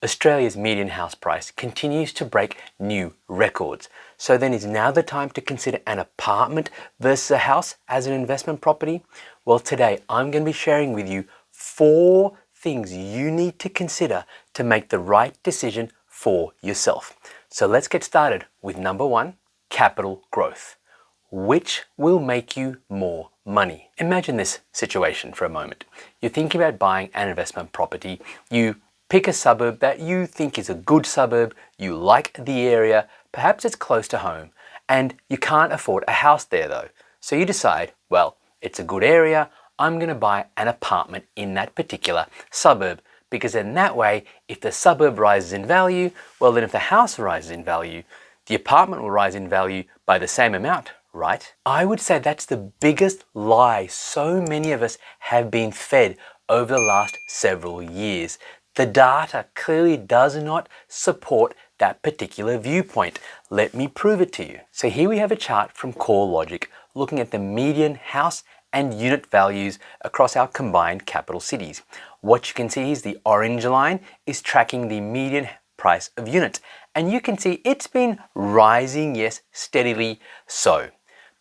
Australia's median house price continues to break new records. So then is now the time to consider an apartment versus a house as an investment property? Well, today I'm going to be sharing with you 4 things you need to consider to make the right decision for yourself. So let's get started with number 1, capital growth. Which will make you more money? Imagine this situation for a moment. You're thinking about buying an investment property. You pick a suburb that you think is a good suburb, you like the area, perhaps it's close to home, and you can't afford a house there though. So you decide, well, it's a good area, I'm going to buy an apartment in that particular suburb, because in that way, if the suburb rises in value, well then if the house rises in value, the apartment will rise in value by the same amount, right? I would say that's the biggest lie so many of us have been fed over the last several years. The data clearly does not support that particular viewpoint. Let me prove it to you. So here we have a chart from CoreLogic looking at the median house and unit values across our combined capital cities. What you can see is the orange line is tracking the median price of units. And you can see it's been rising, yes, steadily so.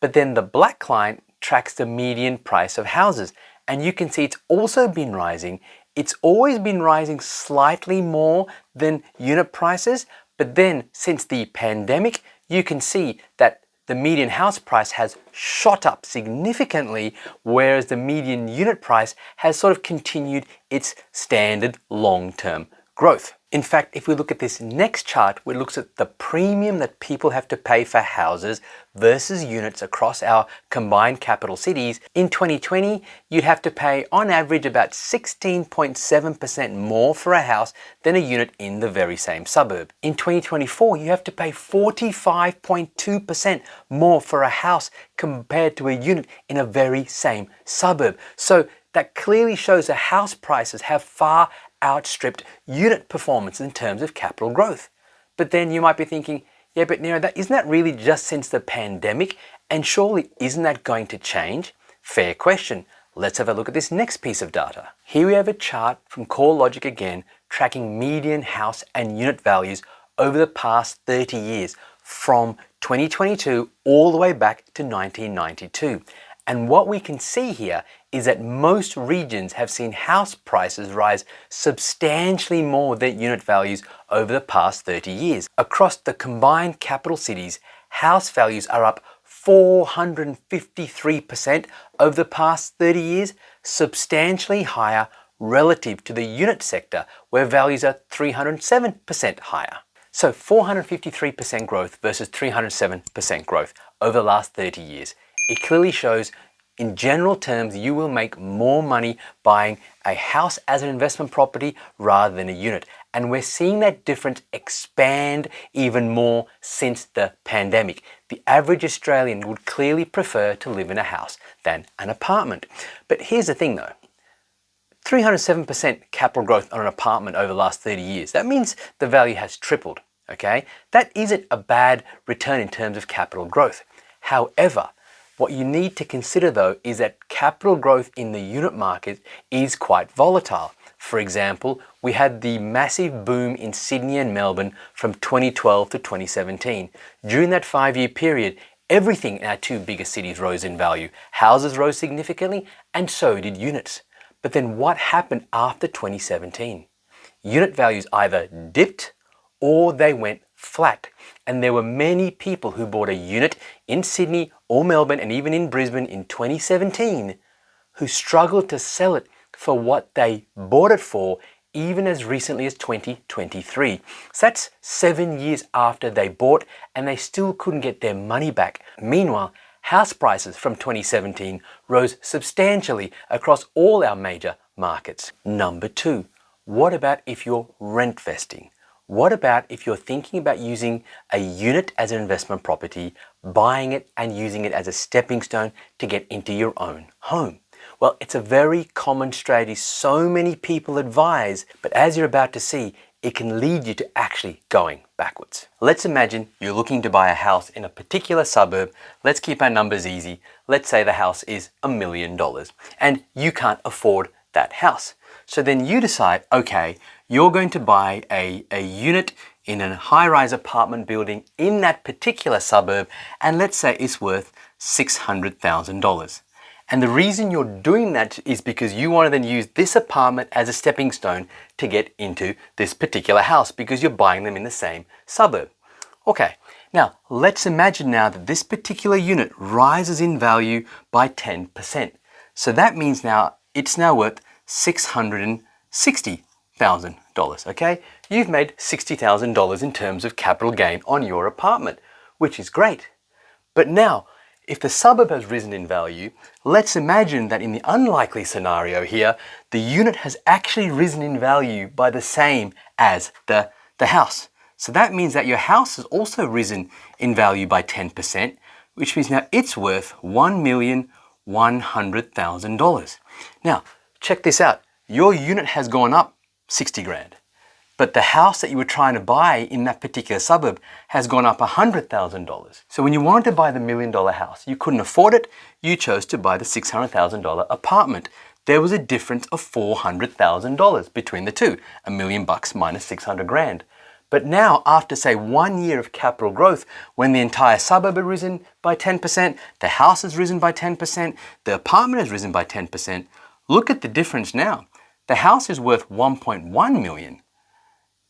But then the black line tracks the median price of houses. And you can see it's also been rising. It's always been rising slightly more than unit prices, but then since the pandemic, you can see that the median house price has shot up significantly, whereas the median unit price has sort of continued its standard long-term growth. In fact, if we look at this next chart, which looks at the premium that people have to pay for houses versus units across our combined capital cities, in 2020, you'd have to pay on average about 16.7% more for a house than a unit in the very same suburb. In 2024, you have to pay 45.2% more for a house compared to a unit in a very same suburb. So that clearly shows that house prices have far outstripped unit performance in terms of capital growth. But then you might be thinking, yeah, but Nero, isn't that really just since the pandemic? And surely isn't that going to change? Fair question. Let's have a look at this next piece of data. Here we have a chart from CoreLogic again, tracking median house and unit values over the past 30 years, from 2022 all the way back to 1992. And what we can see here is that most regions have seen house prices rise substantially more than unit values over the past 30 years. Across the combined capital cities, house values are up 453% over the past 30 years, substantially higher relative to the unit sector, where values are 307% higher. So 453% growth versus 307% growth over the last 30 years. It clearly shows, in general terms, you will make more money buying a house as an investment property rather than a unit. And we're seeing that difference expand even more since the pandemic. The average Australian would clearly prefer to live in a house than an apartment. But here's the thing though, 307% capital growth on an apartment over the last 30 years. That means the value has tripled, okay? That isn't a bad return in terms of capital growth. However, what you need to consider though is that capital growth in the unit market is quite volatile. For example, we had the massive boom in Sydney and Melbourne from 2012 to 2017. During that 5-year period, everything in our 2 biggest cities rose in value. Houses rose significantly, and so did units. But then what happened after 2017? Unit values either dipped or they went flat. And there were many people who bought a unit in Sydney or Melbourne and even in Brisbane in 2017 who struggled to sell it for what they bought it for even as recently as 2023. So that's 7 years after they bought, and they still couldn't get their money back. Meanwhile, house prices from 2017 rose substantially across all our major markets. Number 2, what about if you're rent vesting? What about if you're thinking about using a unit as an investment property, buying it and using it as a stepping stone to get into your own home? Well, it's a very common strategy so many people advise, but as you're about to see, it can lead you to actually going backwards. Let's imagine you're looking to buy a house in a particular suburb. Let's keep our numbers easy. Let's say the house is $1 million and you can't afford that house. So then you decide, okay, you're going to buy a unit in a high-rise apartment building in that particular suburb, and let's say it's worth $600,000. And the reason you're doing that is because you want to then use this apartment as a stepping stone to get into this particular house because you're buying them in the same suburb. Okay, now let's imagine now that this particular unit rises in value by 10%. So that means now it's now worth $660,000, okay? You've made $60,000 in terms of capital gain on your apartment, which is great. But now, if the suburb has risen in value, let's imagine that in the unlikely scenario here, the unit has actually risen in value by the same as the house. So that means that your house has also risen in value by 10%, which means now it's worth $1,100,000. Now, check this out. Your unit has gone up 60 grand. But the house that you were trying to buy in that particular suburb has gone up $100,000. So when you wanted to buy the $1 million house, you couldn't afford it, you chose to buy the $600,000 apartment. There was a difference of $400,000 between the two, $1 million minus 600 grand. But now, after say 1 year of capital growth, when the entire suburb has risen by 10%, the house has risen by 10%, the apartment has risen by 10%, look at the difference now. The house is worth $1.1 million.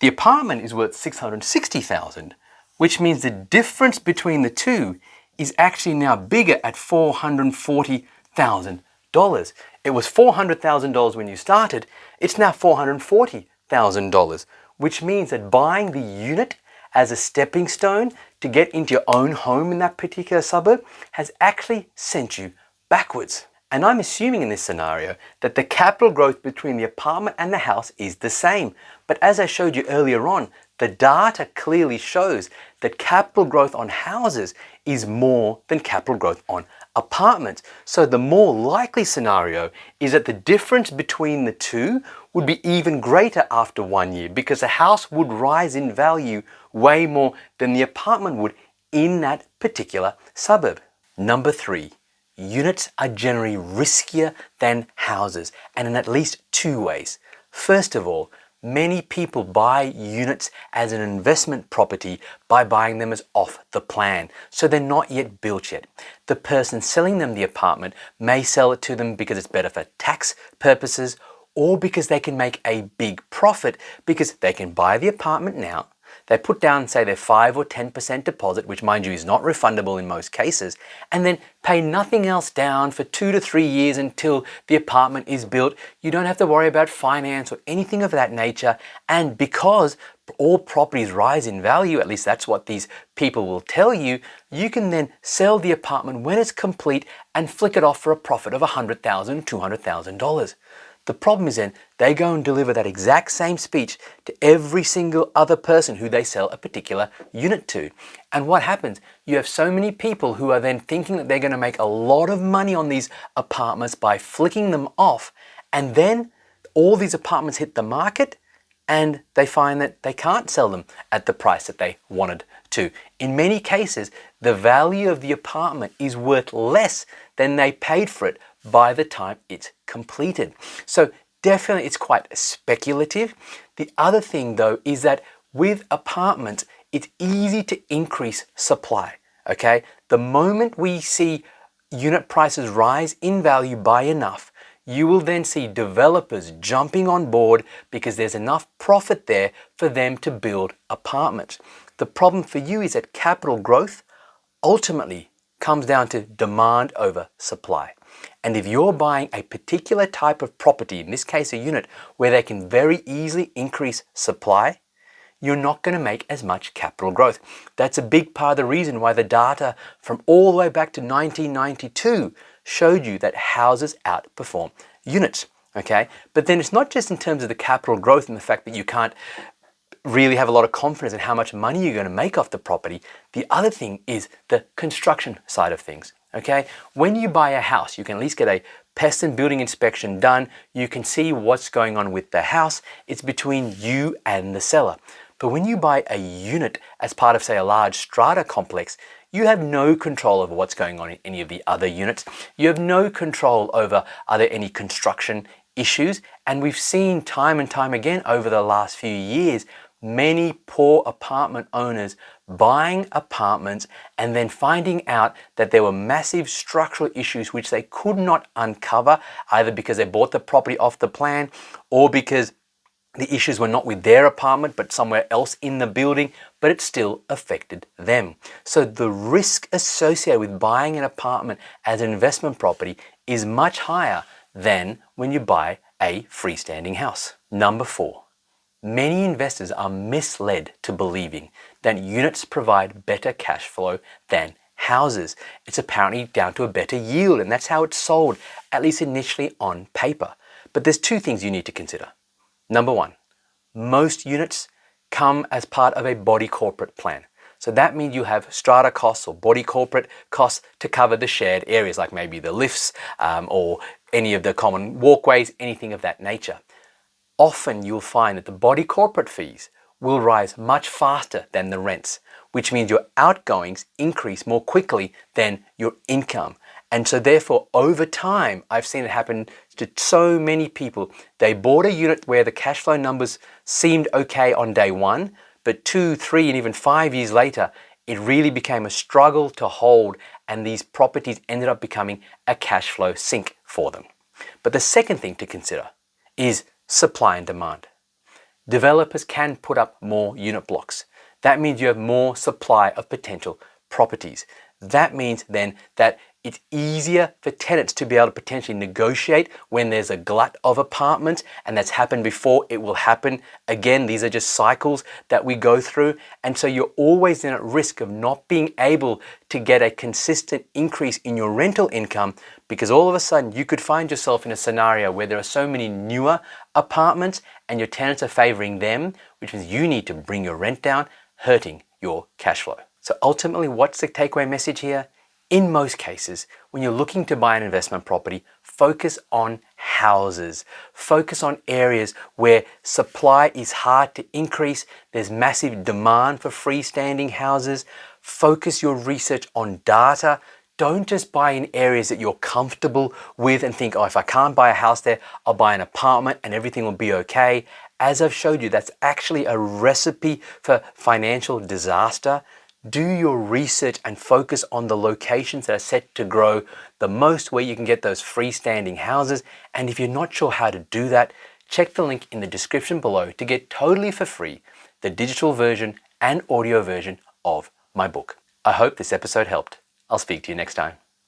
The apartment is worth $660,000, which means the difference between the two is actually now bigger at $440,000. It was $400,000 when you started, it's now $440,000, which means that buying the unit as a stepping stone to get into your own home in that particular suburb has actually sent you backwards. And I'm assuming in this scenario that the capital growth between the apartment and the house is the same. But as I showed you earlier on, the data clearly shows that capital growth on houses is more than capital growth on apartments. So the more likely scenario is that the difference between the two would be even greater after 1 year because the house would rise in value way more than the apartment would in that particular suburb. Number 3. Units are generally riskier than houses, and in at least 2 ways. First of all, many people buy units as an investment property by buying them as off the plan, so they're not yet built yet. The person selling them the apartment may sell it to them because it's better for tax purposes or because they can make a big profit because they can buy the apartment now. They put down, say, their 5 or 10% deposit, which mind you is not refundable in most cases, and then pay nothing else down for 2 to 3 years until the apartment is built. You don't have to worry about finance or anything of that nature. And because all properties rise in value, at least that's what these people will tell you, you can then sell the apartment when it's complete and flick it off for a profit of $100,000, $200,000. The problem is then they go and deliver that exact same speech to every single other person who they sell a particular unit to. And what happens? You have so many people who are then thinking that they're going to make a lot of money on these apartments by flicking them off. And then all these apartments hit the market and they find that they can't sell them at the price that they wanted to. In many cases, the value of the apartment is worth less than they paid for it by the time it's completed. So definitely it's quite speculative. The other thing though is that with apartments, it's easy to increase supply, okay? The moment we see unit prices rise in value by enough, you will then see developers jumping on board because there's enough profit there for them to build apartments. The problem for you is that capital growth ultimately comes down to demand over supply. And if you're buying a particular type of property, in this case a unit, where they can very easily increase supply, you're not going to make as much capital growth. That's a big part of the reason why the data from all the way back to 1992 showed you that houses outperform units, okay? But then it's not just in terms of the capital growth and the fact that you can't really have a lot of confidence in how much money you're going to make off the property. The other thing is the construction side of things. Okay, when you buy a house, you can at least get a pest and building inspection done. You can see what's going on with the house. It's between you and the seller. But when you buy a unit as part of, say, a large strata complex, you have no control over what's going on in any of the other units. You have no control over are there any construction issues, and we've seen time and time again over the last few years many poor apartment owners buying apartments and then finding out that there were massive structural issues which they could not uncover, either because they bought the property off the plan or because the issues were not with their apartment but somewhere else in the building, but it still affected them. So the risk associated with buying an apartment as an investment property is much higher than when you buy a freestanding house. Number 4, many investors are misled to believing that units provide better cash flow than houses. It's apparently down to a better yield, and that's how it's sold, at least initially on paper. But there's 2 things you need to consider. Number 1, most units come as part of a body corporate plan. So that means you have strata costs or body corporate costs to cover the shared areas, like maybe the lifts or any of the common walkways, anything of that nature. Often you'll find that the body corporate fees will rise much faster than the rents, which means your outgoings increase more quickly than your income. And so therefore, over time, I've seen it happen to so many people. They bought a unit where the cash flow numbers seemed okay on day 1, but 2, 3, and even 5 years later, it really became a struggle to hold, and these properties ended up becoming a cash flow sink for them. But the second thing to consider is supply and demand. Developers can put up more unit blocks. That means you have more supply of potential properties. That means then that it's easier for tenants to be able to potentially negotiate when there's a glut of apartments, and that's happened before, it will happen again. These are just cycles that we go through, and so you're always then at risk of not being able to get a consistent increase in your rental income, because all of a sudden you could find yourself in a scenario where there are so many newer apartments and your tenants are favoring them, which means you need to bring your rent down, hurting your cash flow. So ultimately, what's the takeaway message here? In most cases, when you're looking to buy an investment property, focus on houses. Focus on areas where supply is hard to increase. There's massive demand for freestanding houses. Focus your research on data. Don't just buy in areas that you're comfortable with and think, oh, if I can't buy a house there, I'll buy an apartment and everything will be okay. As I've showed you, that's actually a recipe for financial disaster. Do your research and focus on the locations that are set to grow the most, where you can get those freestanding houses. And if you're not sure how to do that, check the link in the description below to get totally for free the digital version and audio version of my book. I hope this episode helped. I'll speak to you next time.